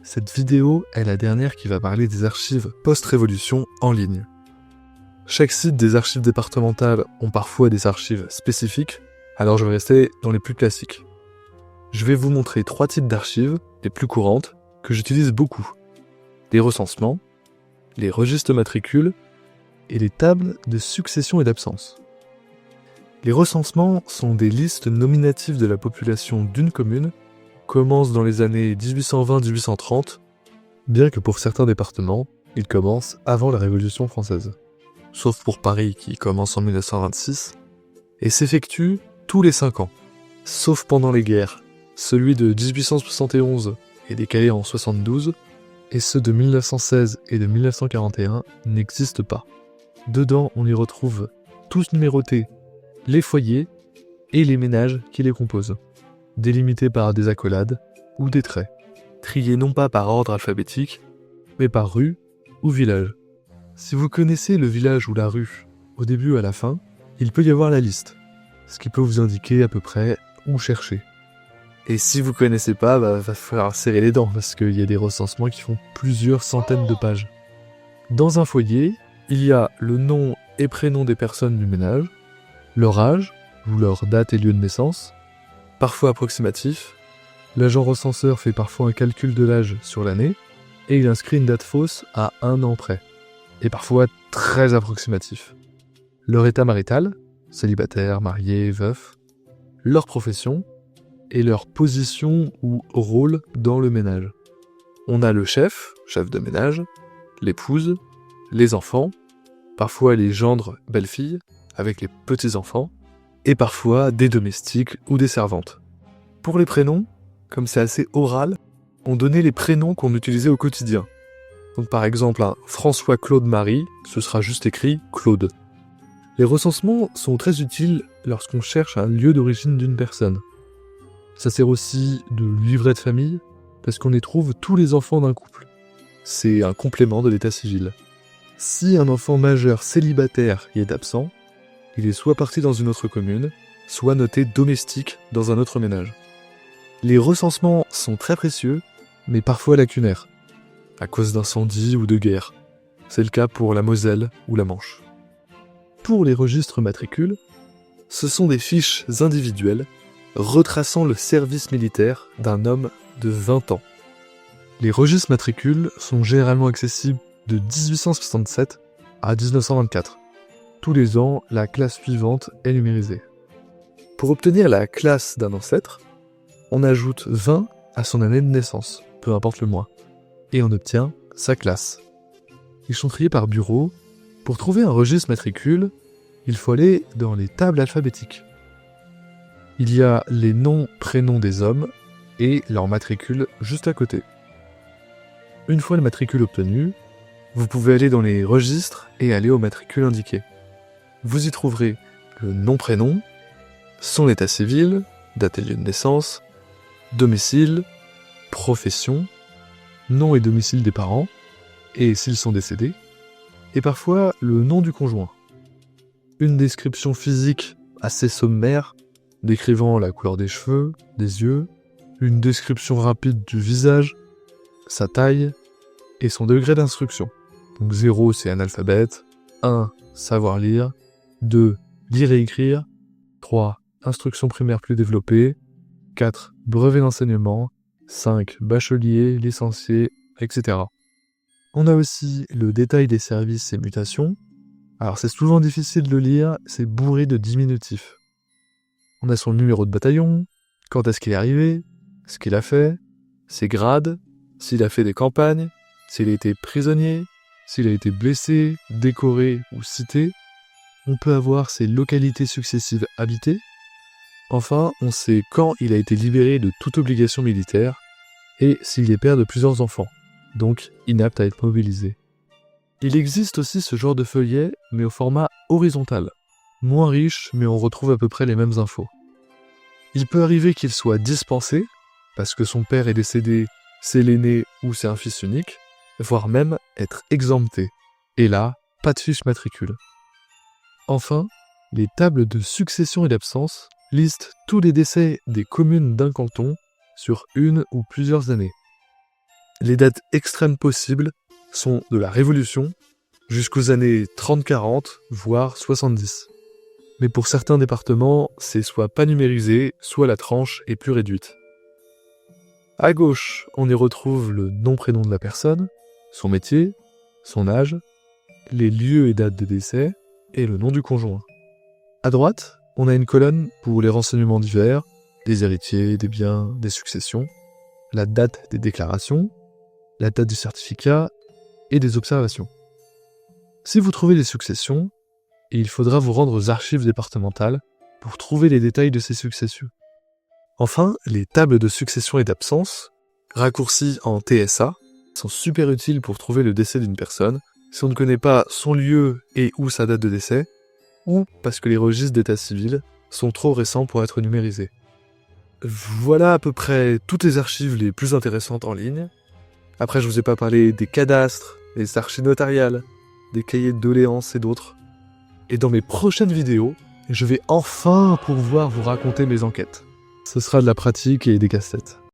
cette vidéo est la dernière qui va parler des archives post-révolution en ligne. Chaque site des archives départementales ont parfois des archives spécifiques, alors je vais rester dans les plus classiques. Je vais vous montrer 3 types d'archives, les plus courantes, que j'utilise beaucoup. Les recensements, les registres matricules et les tables de succession et d'absence. Les recensements sont des listes nominatives de la population d'une commune, commencent dans les années 1820-1830, bien que pour certains départements, ils commencent avant la Révolution française. Sauf pour Paris qui commence en 1926, et s'effectue tous les 5 ans, sauf pendant les guerres. Celui de 1871 est décalé en 72, et ceux de 1916 et de 1941 n'existent pas. Dedans, on y retrouve tous numérotés les foyers et les ménages qui les composent, délimités par des accolades ou des traits, triés non pas par ordre alphabétique, mais par rue ou village. Si vous connaissez le village ou la rue, au début ou à la fin, il peut y avoir la liste, ce qui peut vous indiquer à peu près où chercher. Et si vous connaissez pas, va falloir serrer les dents, parce qu'il y a des recensements qui font plusieurs centaines de pages. Dans un foyer, il y a le nom et prénom des personnes du ménage, leur âge, ou leur date et lieu de naissance, parfois approximatif. L'agent recenseur fait parfois un calcul de l'âge sur l'année, et il inscrit une date fausse à 1 an près, et parfois très approximatif. Leur état marital, célibataire, marié, veuf, leur profession, et leur position ou rôle dans le ménage. On a le chef de ménage, l'épouse, les enfants, parfois les gendres, belles-filles, avec les petits-enfants, et parfois des domestiques ou des servantes. Pour les prénoms, comme c'est assez oral, on donnait les prénoms qu'on utilisait au quotidien. Donc par exemple, un François-Claude-Marie, ce sera juste écrit Claude. Les recensements sont très utiles lorsqu'on cherche un lieu d'origine d'une personne. Ça sert aussi de livret de famille, parce qu'on y trouve tous les enfants d'un couple. C'est un complément de l'état civil. Si un enfant majeur célibataire y est absent, il est soit parti dans une autre commune, soit noté domestique dans un autre ménage. Les recensements sont très précieux, mais parfois lacunaires, à cause d'incendies ou de guerres. C'est le cas pour la Moselle ou la Manche. Pour les registres matricules, ce sont des fiches individuelles retraçant le service militaire d'un homme de 20 ans. Les registres matricules sont généralement accessibles de 1867 à 1924. Tous les ans, la classe suivante est numérisée. Pour obtenir la classe d'un ancêtre, on ajoute 20 à son année de naissance, peu importe le mois, et on obtient sa classe. Ils sont triés par bureau. Pour trouver un registre matricule, il faut aller dans les tables alphabétiques. Il y a les noms, prénoms des hommes et leur matricule juste à côté. Une fois le matricule obtenu, vous pouvez aller dans les registres et aller au matricule indiqué. Vous y trouverez le nom-prénom, son état civil, date et lieu de naissance, domicile, profession, nom et domicile des parents, et s'ils sont décédés, et parfois le nom du conjoint. Une description physique assez sommaire, décrivant la couleur des cheveux, des yeux, une description rapide du visage, sa taille et son degré d'instruction. Donc 0 c'est analphabète, 1 savoir lire, 2 lire et écrire, 3 instruction primaire plus développée, 4 brevet d'enseignement, 5 bachelier, licencié, etc. On a aussi le détail des services et mutations. Alors c'est souvent difficile de le lire, c'est bourré de diminutifs. On a son numéro de bataillon, quand est-ce qu'il est arrivé, ce qu'il a fait, ses grades, s'il a fait des campagnes, s'il a été prisonnier, s'il a été blessé, décoré ou cité. On peut avoir ses localités successives habitées. Enfin, on sait quand il a été libéré de toute obligation militaire et s'il est père de plusieurs enfants, donc inapte à être mobilisé. Il existe aussi ce genre de feuillet, mais au format horizontal. Moins riche, mais on retrouve à peu près les mêmes infos. Il peut arriver qu'il soit dispensé, parce que son père est décédé, c'est l'aîné ou c'est un fils unique, voire même être exempté. Et là, pas de fiche matricule. Enfin, les tables de succession et d'absence listent tous les décès des communes d'un canton sur une ou plusieurs années. Les dates extrêmes possibles sont de la Révolution jusqu'aux années 30-40, voire 70. Mais pour certains départements, c'est soit pas numérisé, soit la tranche est plus réduite. À gauche, on y retrouve le nom-prénom de la personne, son métier, son âge, les lieux et dates de décès, et le nom du conjoint. À droite, on a une colonne pour les renseignements divers, des héritiers, des biens, des successions, la date des déclarations, la date du certificat et des observations. Si vous trouvez des successions, il faudra vous rendre aux archives départementales pour trouver les détails de ces successions. Enfin, les tables de succession et d'absence, raccourcies en TSA, sont super utiles pour trouver le décès d'une personne si on ne connaît pas son lieu et ou sa date de décès, ou parce que les registres d'état civil sont trop récents pour être numérisés. Voilà à peu près toutes les archives les plus intéressantes en ligne. Après, je vous ai pas parlé des cadastres, des archives notariales, des cahiers de doléances et d'autres. Et dans mes prochaines vidéos, je vais enfin pouvoir vous raconter mes enquêtes. Ce sera de la pratique et des casse-têtes.